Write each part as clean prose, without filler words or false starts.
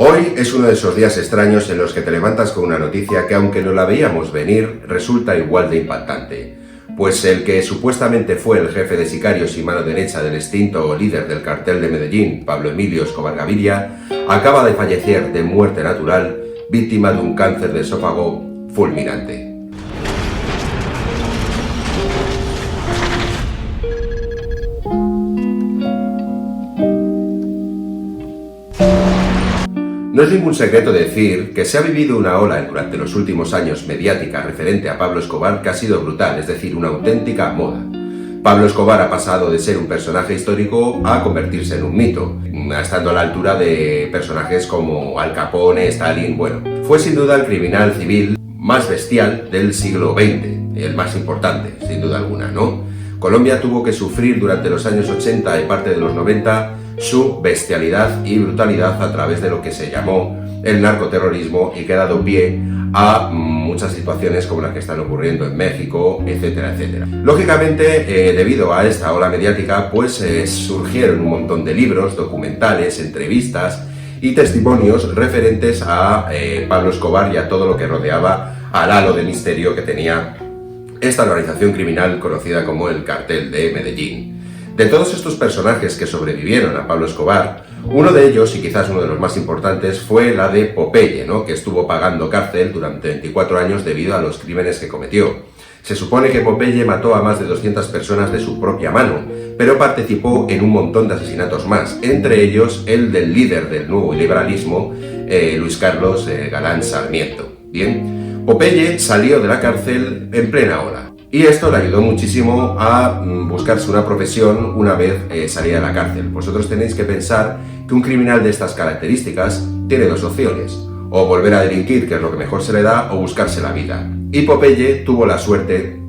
Hoy es uno de esos días extraños en los que te levantas con una noticia que, aunque no la veíamos venir, resulta igual de impactante. Pues el que supuestamente fue el jefe de sicarios y mano derecha del extinto líder del cartel de Medellín, Pablo Emilio Escobar Gaviria, acaba de fallecer de muerte natural, víctima de un cáncer de esófago fulminante. No es ningún secreto decir que se ha vivido una ola durante los últimos años mediática referente a Pablo Escobar que ha sido brutal, es decir, una auténtica moda. Pablo Escobar ha pasado de ser un personaje histórico a convertirse en un mito, estando a la altura de personajes como Al Capone, Stalin. Bueno, fue sin duda el criminal civil más bestial del siglo XX, el más importante, sin duda alguna, ¿no? Colombia tuvo que sufrir durante los años 80 y parte de los 90 su bestialidad y brutalidad a través de lo que se llamó el narcoterrorismo y que ha dado pie a muchas situaciones como las que están ocurriendo en México, etcétera, etcétera. Lógicamente, debido a esta ola mediática, pues surgieron un montón de libros, documentales, entrevistas y testimonios referentes a Pablo Escobar y a todo lo que rodeaba al halo de misterio que tenía esta organización criminal conocida como el Cartel de Medellín. De todos estos personajes que sobrevivieron a Pablo Escobar, uno de ellos, y quizás uno de los más importantes, fue la de Popeye, ¿no? Que estuvo pagando cárcel durante 24 años debido a los crímenes que cometió. Se supone que Popeye mató a más de 200 personas de su propia mano, pero participó en un montón de asesinatos más, entre ellos el del líder del nuevo liberalismo, Luis Carlos Galán Sarmiento. Bien, Popeye salió de la cárcel en plena ola. Y esto le ayudó muchísimo a buscarse una profesión una vez salía de la cárcel. Vosotros tenéis que pensar que un criminal de estas características tiene dos opciones: o volver a delinquir, que es lo que mejor se le da, o buscarse la vida. Y Popeye tuvo la suerte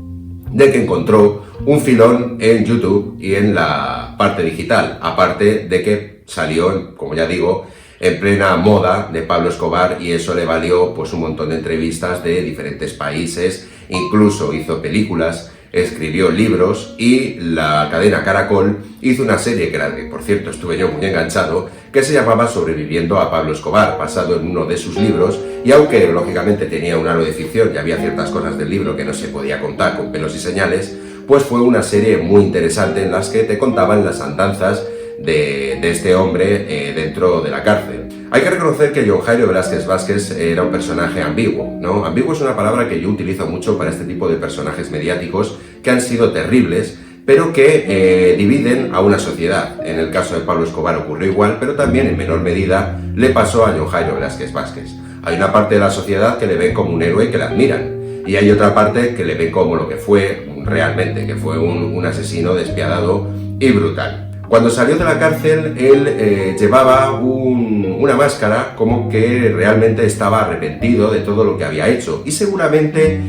de que encontró un filón en YouTube y en la parte digital, aparte de que salió, como ya digo, en plena moda de Pablo Escobar, y eso le valió pues un montón de entrevistas de diferentes países, incluso hizo películas, escribió libros y la cadena Caracol hizo una serie que por cierto estuve yo muy enganchado, que se llamaba Sobreviviendo a Pablo Escobar, basado en uno de sus libros, y aunque lógicamente tenía un halo de ficción y había ciertas cosas del libro que no se podía contar con pelos y señales, pues fue una serie muy interesante en las que te contaban las andanzas de este hombre dentro de la cárcel. Hay que reconocer que John Jairo Velázquez Vázquez era un personaje ambiguo, ¿no? Ambiguo es una palabra que yo utilizo mucho para este tipo de personajes mediáticos que han sido terribles, pero que dividen a una sociedad. En el caso de Pablo Escobar ocurrió igual, pero también en menor medida le pasó a John Jairo Velázquez Vázquez. Hay una parte de la sociedad que le ven como un héroe y que le admiran, y hay otra parte que le ven como lo que fue realmente, que fue un asesino despiadado y brutal. Cuando salió de la cárcel, él llevaba una máscara como que realmente estaba arrepentido de todo lo que había hecho. Y seguramente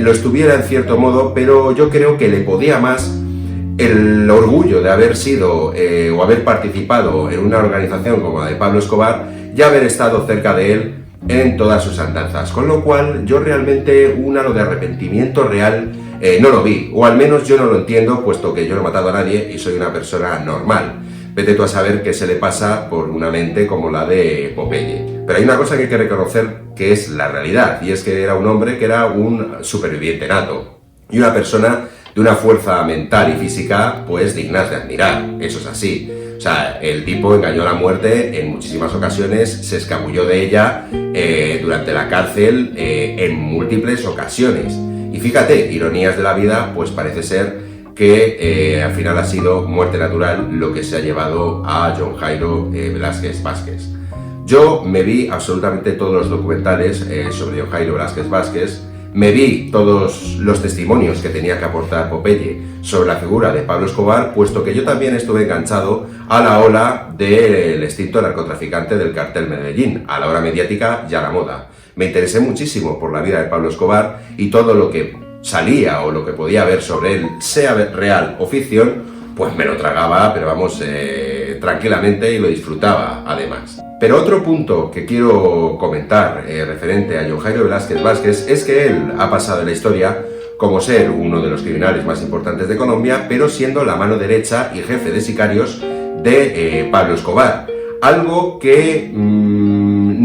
lo estuviera en cierto modo, pero yo creo que le podía más el orgullo de haber sido o haber participado en una organización como la de Pablo Escobar y haber estado cerca de él en todas sus andanzas. Con lo cual, yo realmente un halo de arrepentimiento real no lo vi, o al menos yo no lo entiendo, puesto que yo no he matado a nadie y soy una persona normal. Vete tú a saber qué se le pasa por una mente como la de Popeye. Pero hay una cosa que hay que reconocer que es la realidad, y es que era un hombre que era un superviviente nato y una persona de una fuerza mental y física pues dignas de admirar. Eso es así. O sea, el tipo engañó a la muerte en muchísimas ocasiones, se escabulló de ella durante la cárcel en múltiples ocasiones. Y fíjate, ironías de la vida, pues parece ser que al final ha sido muerte natural lo que se ha llevado a John Jairo Velázquez Vázquez. Yo me vi absolutamente todos los documentales sobre John Jairo Velázquez Vázquez, me vi todos los testimonios que tenía que aportar Popeye sobre la figura de Pablo Escobar, puesto que yo también estuve enganchado a la ola del extinto narcotraficante del cartel Medellín, a la ola mediática y a la moda. Me interesé muchísimo por la vida de Pablo Escobar y todo lo que salía o lo que podía haber sobre él, sea real o ficción, pues me lo tragaba, pero vamos, tranquilamente, y lo disfrutaba además. Pero otro punto que quiero comentar referente a John Jairo Velázquez Vázquez es que él ha pasado en la historia como ser uno de los criminales más importantes de Colombia, pero siendo la mano derecha y jefe de sicarios de Pablo Escobar. Algo que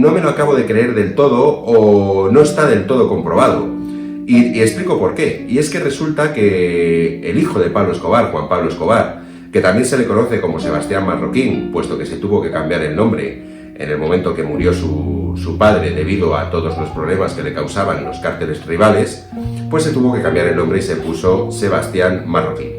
no me lo acabo de creer del todo o no está del todo comprobado. Y explico por qué. Y es que resulta que el hijo de Pablo Escobar, Juan Pablo Escobar, que también se le conoce como Sebastián Marroquín, puesto que se tuvo que cambiar el nombre en el momento que murió su padre debido a todos los problemas que le causaban los cárteles rivales, pues se tuvo que cambiar el nombre y se puso Sebastián Marroquín.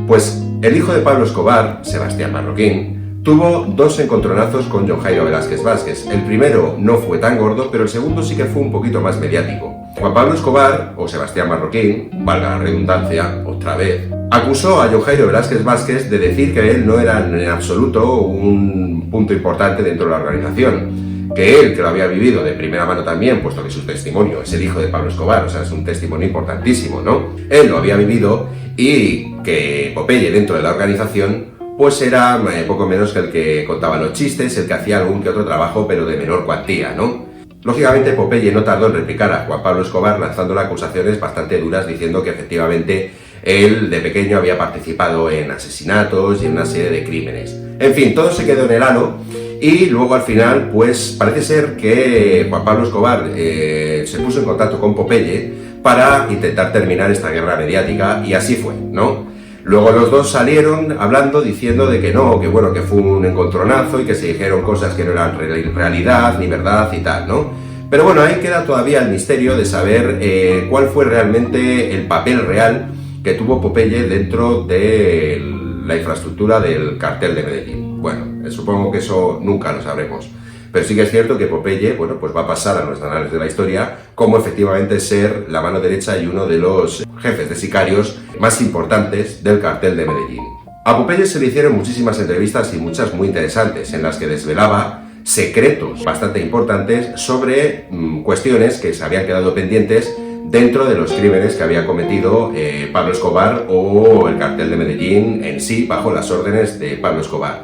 Pues el hijo de Pablo Escobar, Sebastián Marroquín, tuvo dos encontronazos con John Jairo Velázquez Vázquez. El primero no fue tan gordo, pero el segundo sí que fue un poquito más mediático. Juan Pablo Escobar, o Sebastián Marroquín, valga la redundancia, otra vez, acusó a John Jairo Velázquez Vázquez de decir que él no era en absoluto un punto importante dentro de la organización, que él, que lo había vivido de primera mano también, puesto que su testimonio es el hijo de Pablo Escobar, o sea, es un testimonio importantísimo, ¿no? Él lo había vivido y que Popeye dentro de la organización pues era poco menos que el que contaba los chistes, el que hacía algún que otro trabajo, pero de menor cuantía, ¿no? Lógicamente, Popeye no tardó en replicar a Juan Pablo Escobar lanzándole acusaciones bastante duras diciendo que efectivamente él de pequeño había participado en asesinatos y en una serie de crímenes. En fin, todo se quedó en el halo y luego al final pues parece ser que Juan Pablo Escobar se puso en contacto con Popeye para intentar terminar esta guerra mediática y así fue, ¿no? Luego los dos salieron hablando, diciendo de que no, que bueno, que fue un encontronazo y que se dijeron cosas que no eran realidad ni verdad y tal, ¿no? Pero bueno, ahí queda todavía el misterio de saber cuál fue realmente el papel real que tuvo Popeye dentro de la infraestructura del cartel de Medellín. Bueno, supongo que eso nunca lo sabremos. Pero sí que es cierto que Popeye, bueno, pues va a pasar a los anales de la historia como efectivamente ser la mano derecha y uno de los jefes de sicarios más importantes del cartel de Medellín. A Popeye se le hicieron muchísimas entrevistas y muchas muy interesantes en las que desvelaba secretos bastante importantes sobre cuestiones que se habían quedado pendientes dentro de los crímenes que había cometido Pablo Escobar o el cartel de Medellín en sí bajo las órdenes de Pablo Escobar.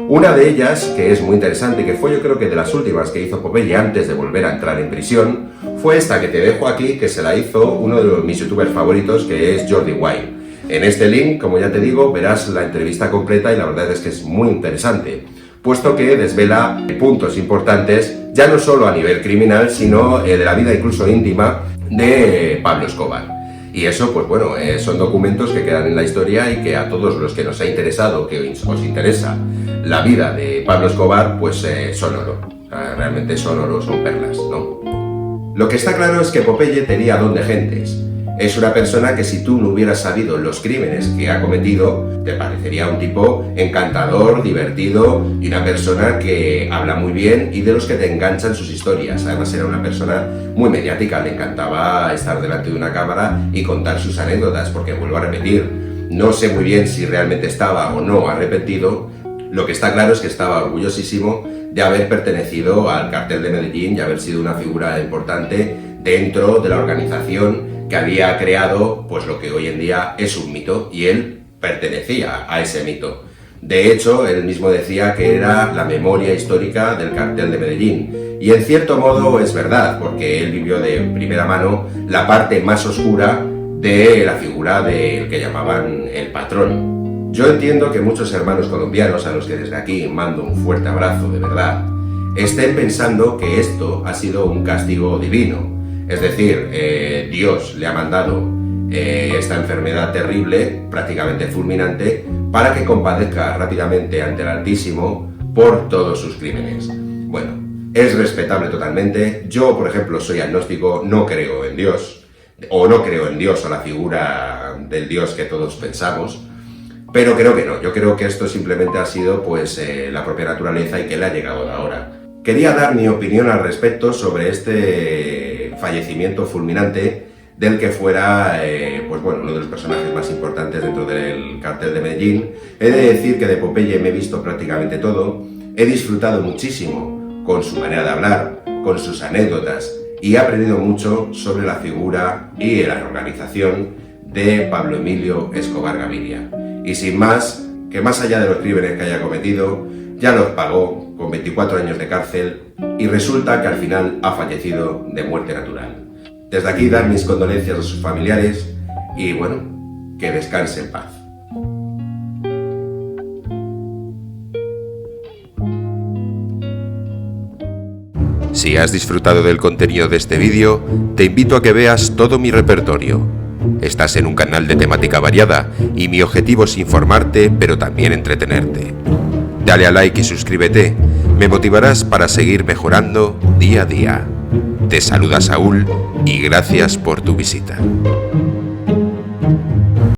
Una de ellas, que es muy interesante, que fue yo creo que de las últimas que hizo Popeye antes de volver a entrar en prisión, fue esta que te dejo aquí, que se la hizo uno de mis youtubers favoritos, que es Jordi Wild. En este link, como ya te digo, verás la entrevista completa y la verdad es que es muy interesante, puesto que desvela puntos importantes, ya no solo a nivel criminal, sino de la vida incluso íntima de Pablo Escobar. Y eso, pues bueno, son documentos que quedan en la historia y que a todos los que nos ha interesado, que os interesa la vida de Pablo Escobar, pues son oro. Realmente son oro, son perlas, ¿no? Lo que está claro es que Popeye tenía don de gentes. Es una persona que si tú no hubieras sabido los crímenes que ha cometido, te parecería un tipo encantador, divertido y una persona que habla muy bien y de los que te enganchan sus historias. Además era una persona muy mediática, le encantaba estar delante de una cámara y contar sus anécdotas, porque vuelvo a repetir, no sé muy bien si realmente estaba o no arrepentido. Lo que está claro es que estaba orgullosísimo de haber pertenecido al cartel de Medellín y haber sido una figura importante dentro de la organización que había creado pues lo que hoy en día es un mito, y él pertenecía a ese mito. De hecho, él mismo decía que era la memoria histórica del cartel de Medellín, y en cierto modo es verdad, porque él vivió de primera mano la parte más oscura de la figura del que llamaban el patrón. Yo entiendo que muchos hermanos colombianos, a los que desde aquí mando un fuerte abrazo de verdad, estén pensando que esto ha sido un castigo divino. Es decir, Dios le ha mandado esta enfermedad terrible, prácticamente fulminante, para que compadezca rápidamente ante el Altísimo por todos sus crímenes. Bueno, es respetable totalmente. Yo, por ejemplo, soy agnóstico, no creo en Dios, o no creo en Dios o la figura del Dios que todos pensamos, pero creo que no. Yo creo que esto simplemente ha sido pues la propia naturaleza y que le ha llegado la hora. Quería dar mi opinión al respecto sobre este fallecimiento fulminante del que fuera pues bueno, uno de los personajes más importantes dentro del cartel de Medellín. He de decir que de Popeye me he visto prácticamente todo, he disfrutado muchísimo con su manera de hablar, con sus anécdotas, y he aprendido mucho sobre la figura y la organización de Pablo Emilio Escobar Gaviria. Y sin más, que más allá de los crímenes que haya cometido, ya los pagó con 24 años de cárcel y resulta que al final ha fallecido de muerte natural. Desde aquí dar mis condolencias a sus familiares y bueno, que descanse en paz. Si has disfrutado del contenido de este vídeo, te invito a que veas todo mi repertorio. Estás en un canal de temática variada y mi objetivo es informarte, pero también entretenerte. Dale a like y suscríbete, me motivarás para seguir mejorando día a día. Te saluda Saúl y gracias por tu visita.